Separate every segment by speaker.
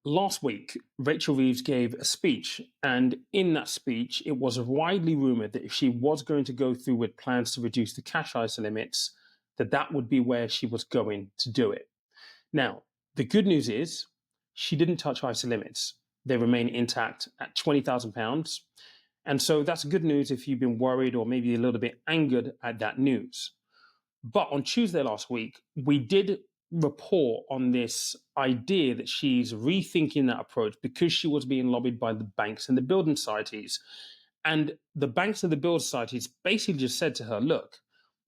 Speaker 1: Last week, Rachel Reeves gave a speech, and in that speech, it was widely rumored that if she was going to go through with plans to reduce the cash ISA limits, that would be where she was going to do it. Now, the good news is she didn't touch ISA limits. They remain intact at £20,000. And so that's good news if you've been worried or maybe a little bit angered at that news. But on Tuesday last week, we did report on this idea that she's rethinking that approach because she was being lobbied by the banks and the building societies. And the banks and the building societies basically just said to her, look,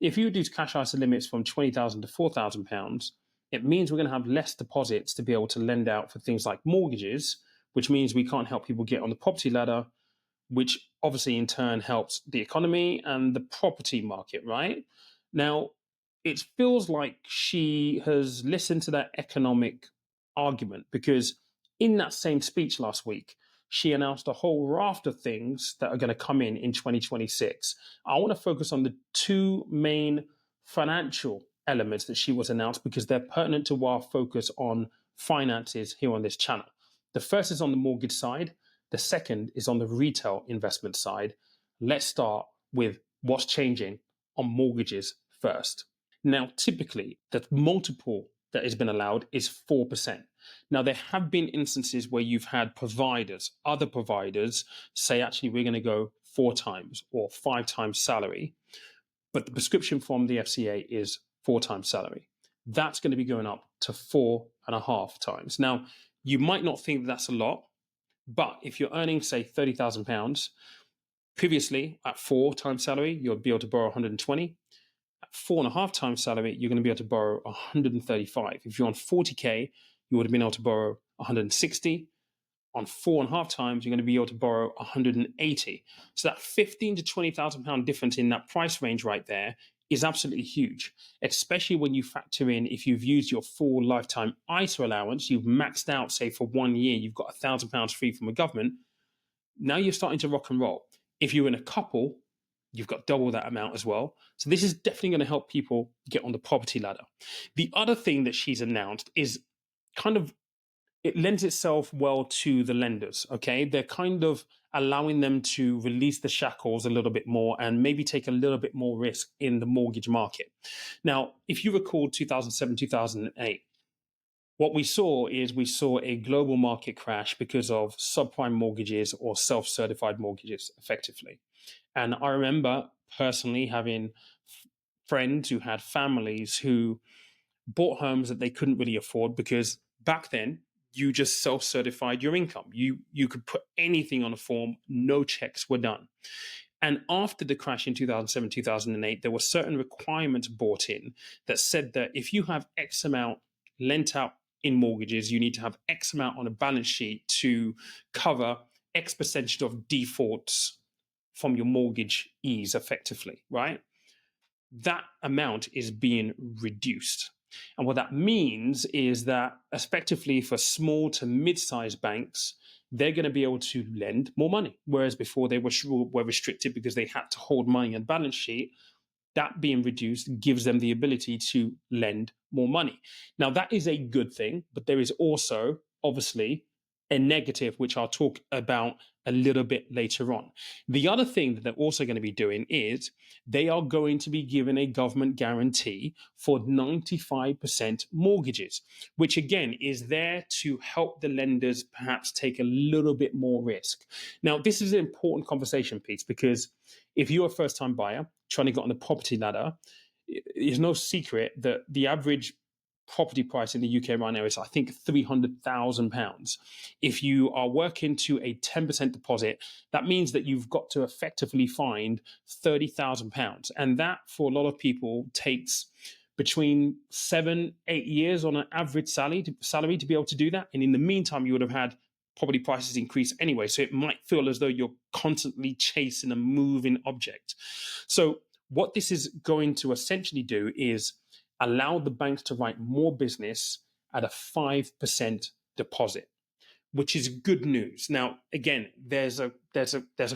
Speaker 1: if you reduce cash ISA limits from 20,000 to £4,000, it means we're going to have less deposits to be able to lend out for things like mortgages, which means we can't help people get on the property ladder, which obviously in turn helps the economy and the property market, right? Now, it feels like she has listened to that economic argument because in that same speech last week, she announced a whole raft of things that are going to come in 2026. I want to focus on the two main financial elements that she was announced because they're pertinent to our focus on finances here on this channel. The first is on the mortgage side. The second is on the retail investment side. Let's start with what's changing on mortgages first. Now, typically, the multiple that has been allowed is 4%. Now, there have been instances where you've had other providers say, actually, we're going to go 4 times or 5 times salary. But the prescription from the FCA is 4 times salary. That's going to be going up to 4.5 times. Now, you might not think that's a lot, but if you're earning, say, £30,000, previously at 4 times salary, you'll be able to borrow 120. At 4.5 times salary, you're going to be able to borrow 135. If you're on 40K, you would have been able to borrow 160. On 4.5 times, you're going to be able to borrow 180. So that 15 to £20,000 difference in that price range right there is absolutely huge, especially when you factor in if you've used your full lifetime ISA allowance, you've maxed out, say, for 1 year, you've got £1,000 free from the government. Now you're starting to rock and roll. If you're in a couple, you've got double that amount as well. So this is definitely going to help people get on the property ladder. The other thing that she's announced is kind of, it lends itself well to the lenders, okay? They're kind of allowing them to release the shackles a little bit more and maybe take a little bit more risk in the mortgage market. Now, if you recall 2007, 2008, what we saw a global market crash because of subprime mortgages or self-certified mortgages, effectively. And I remember personally having friends who had families who bought homes that they couldn't really afford because back then you just self-certified your income. You could put anything on a form, no checks were done. And after the crash in 2007, 2008, there were certain requirements brought in that said that if you have X amount lent out in mortgages, you need to have X amount on a balance sheet to cover X percentage of defaults from your mortgagees effectively, right? That amount is being reduced. And what that means is that effectively for small to mid-sized banks, they're going to be able to lend more money. Whereas before they were restricted because they had to hold money on balance sheet. That being reduced gives them the ability to lend more money. Now, that is a good thing, but there is also obviously a negative, which I'll talk about a little bit later on. The other thing that they're also going to be doing is they are going to be given a government guarantee for 95% mortgages, which again is there to help the lenders perhaps take a little bit more risk. Now, this is an important conversation piece because if you're a first time buyer trying to get on the property ladder, it's no secret that the average property price in the UK right now is, I think, £300,000. If you are working to a 10% deposit, that means that you've got to effectively find £30,000. And that, for a lot of people, takes between 7-8 years on an average salary to be able to do that. And in the meantime, you would have had property prices increase anyway. So it might feel as though you're constantly chasing a moving object. So what this is going to essentially do is allow the banks to write more business at a 5% deposit, which is good news. Now, again, there's a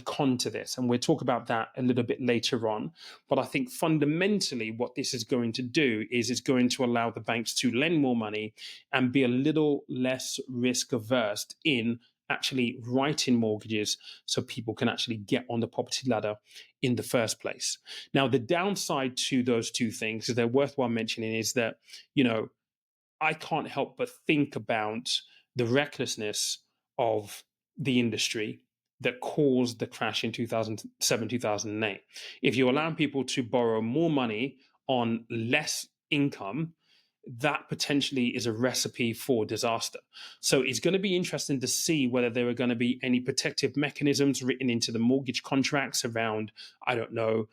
Speaker 1: con to this, and we'll talk about that a little bit later on. But I think fundamentally, what this is going to do is it's going to allow the banks to lend more money and be a little less risk averse in actually writing mortgages, so people can actually get on the property ladder in the first place. Now, the downside to those two things, that they're worthwhile mentioning, is that, you know, I can't help but think about the recklessness of the industry that caused the crash in 2007, 2008. If you allow people to borrow more money on less income, that potentially is a recipe for disaster. So it's going to be interesting to see whether there are going to be any protective mechanisms written into the mortgage contracts around, I don't know,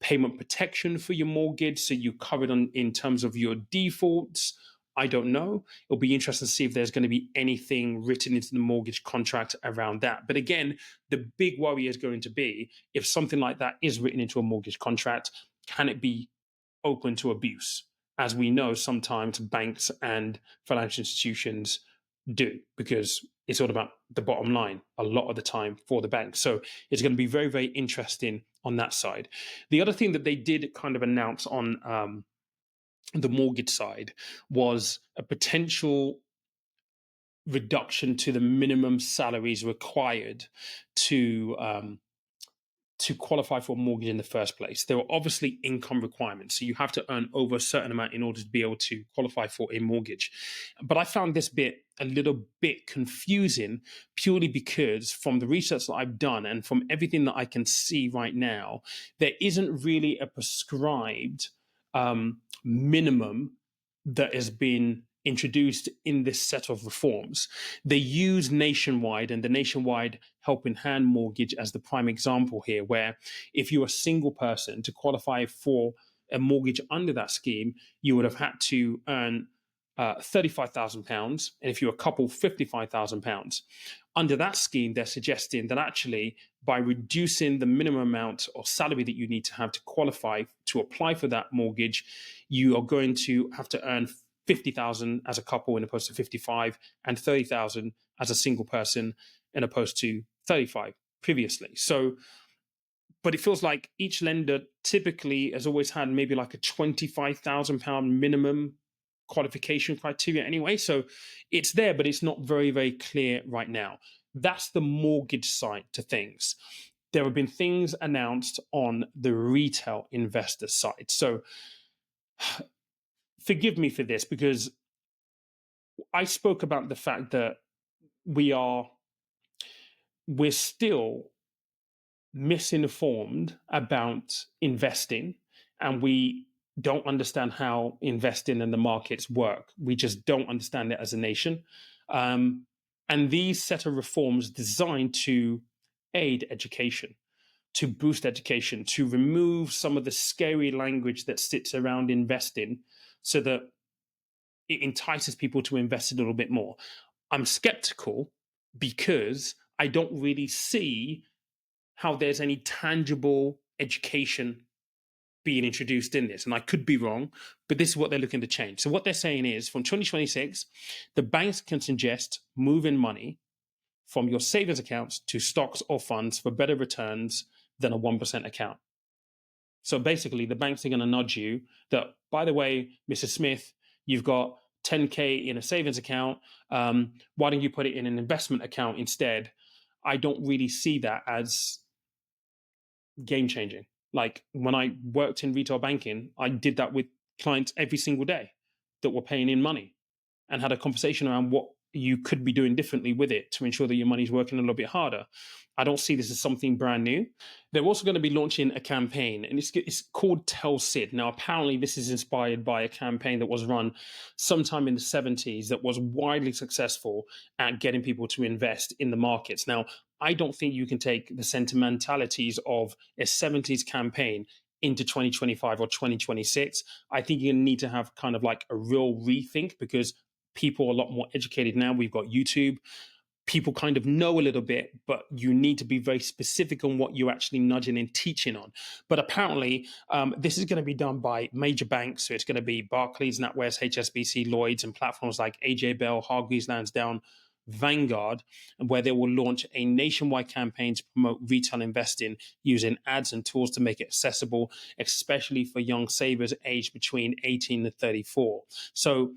Speaker 1: payment protection for your mortgage, so you covered on in terms of your defaults. I don't know. It'll be interesting to see if there's going to be anything written into the mortgage contract around that. But again, the big worry is going to be, if something like that is written into a mortgage contract, can it be open to abuse? As we know, sometimes banks and financial institutions do, because it's all about the bottom line a lot of the time for the bank. So it's going to be very, very interesting on that side. The other thing that they did kind of announce on the mortgage side was a potential reduction to the minimum salaries required to qualify for a mortgage in the first place. There are obviously income requirements. So you have to earn over a certain amount in order to be able to qualify for a mortgage. But I found this bit a little bit confusing, purely because from the research that I've done and from everything that I can see right now, there isn't really a prescribed minimum that has been introduced in this set of reforms. They use Nationwide and the Nationwide Helping Hand mortgage as the prime example here, where if you're a single person, to qualify for a mortgage under that scheme, you would have had to earn £35,000, and if you're a couple, £55,000. Under that scheme, they're suggesting that actually, by reducing the minimum amount of salary that you need to have to qualify to apply for that mortgage, you are going to have to earn 50,000 as a couple in opposed to 55, and 30,000 as a single person in opposed to 35 previously. So, but it feels like each lender typically has always had maybe like a £25,000 minimum qualification criteria anyway. So it's there, but it's not very, very clear right now. That's the mortgage side to things. There have been things announced on the retail investor side. So forgive me for this, because I spoke about the fact that we're still misinformed about investing, and we don't understand how investing and the markets work. We just don't understand it as a nation. And these set of reforms designed to aid education, to boost education, to remove some of the scary language that sits around investing, so that it entices people to invest a little bit more. I'm skeptical because I don't really see how there's any tangible education being introduced in this. And I could be wrong, but this is what they're looking to change. So what they're saying is, from 2026, the banks can suggest moving money from your savings accounts to stocks or funds for better returns than a 1% account. So basically, the banks are going to nudge you that, by the way, Mr. Smith, you've got 10K in a savings account. Why don't you put it in an investment account instead? I don't really see that as game changing. Like when I worked in retail banking, I did that with clients every single day that were paying in money, and had a conversation around what you could be doing differently with it to ensure that your money's working a little bit harder. I don't see this as something brand new. They're also going to be launching a campaign, and it's called Tell Sid. Now, apparently, this is inspired by a campaign that was run sometime in the 70s that was widely successful at getting people to invest in the markets. Now, I don't think you can take the sentimentalities of a 70s campaign into 2025 or 2026. I think you need to have kind of like a real rethink, because people are a lot more educated now. We've got YouTube. People kind of know a little bit, but you need to be very specific on what you're actually nudging and teaching on. But apparently, this is going to be done by major banks. So it's going to be Barclays, NatWest, HSBC, Lloyds, and platforms like AJ Bell, Hargreaves Lansdown, Vanguard, where they will launch a nationwide campaign to promote retail investing using ads and tools to make it accessible, especially for young savers aged between 18 and 34. So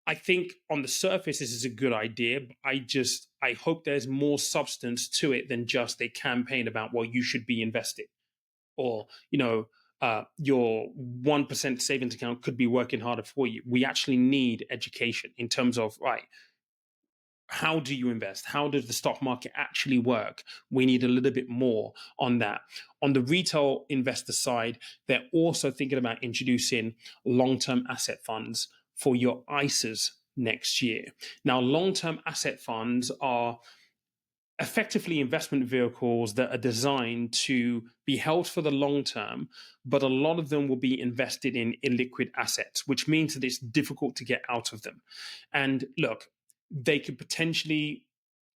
Speaker 1: I think on the surface, this is a good idea. But I hope there's more substance to it than just a campaign about, well, you should be invested, or your 1% savings account could be working harder for you. We actually need education in terms of, right, how do you invest? How does the stock market actually work? We need a little bit more on that. On the retail investor side, they're also thinking about introducing long-term asset funds for your ISAs next year. Now, long-term asset funds are effectively investment vehicles that are designed to be held for the long term, but a lot of them will be invested in illiquid assets, which means that it's difficult to get out of them. And look, they could potentially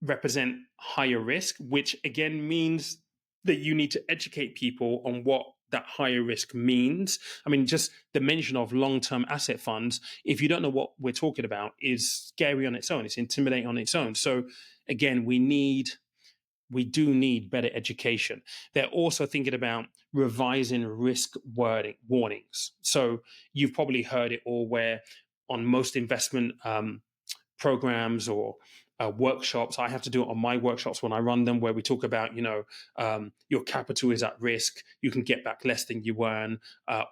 Speaker 1: represent higher risk, which again means that you need to educate people on what that higher risk means. I mean, just the mention of long term asset funds, if you don't know what we're talking about, is scary on its own. It's intimidating on its own. So, again, we do need better education. They're also thinking about revising risk warnings. So you've probably heard it all, where on most investment programs or workshops, I have to do it on my workshops when I run them, where we talk about, your capital is at risk, you can get back less than you earn,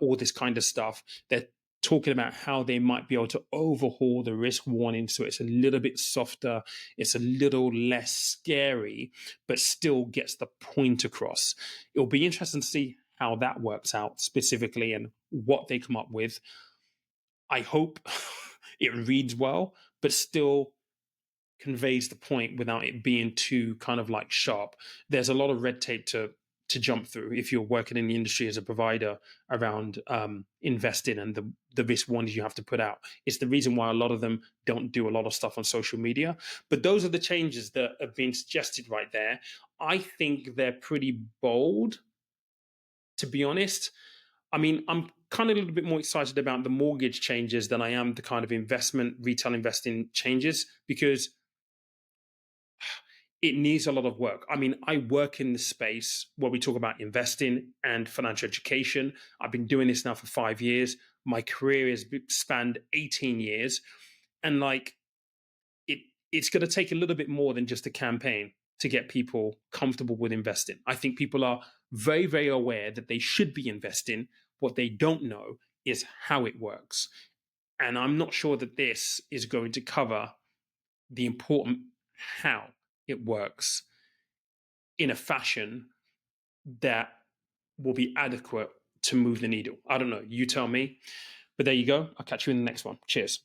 Speaker 1: all this kind of stuff. They're talking about how they might be able to overhaul the risk warning so it's a little bit softer, it's a little less scary, but still gets the point across. It'll be interesting to see how that works out specifically and what they come up with. I hope it reads well, but still conveys the point without it being too kind of like sharp. There's a lot of red tape to jump through if you're working in the industry as a provider around investing, and the risk warnings you have to put out. It's the reason why a lot of them don't do a lot of stuff on social media. But those are the changes that have been suggested right there. I think they're pretty bold, to be honest. I mean, I'm kind of a little bit more excited about the mortgage changes than I am the kind of retail investing changes, because it needs a lot of work. I mean, I work in the space where we talk about investing and financial education. I've been doing this now for 5 years. My career has spanned 18 years. And like, it's going to take a little bit more than just a campaign to get people comfortable with investing. I think people are very, very aware that they should be investing. What they don't know is how it works. And I'm not sure that this is going to cover the important how it works in a fashion that will be adequate to move the needle. I don't know. You tell me. But there you go. I'll catch you in the next one. Cheers.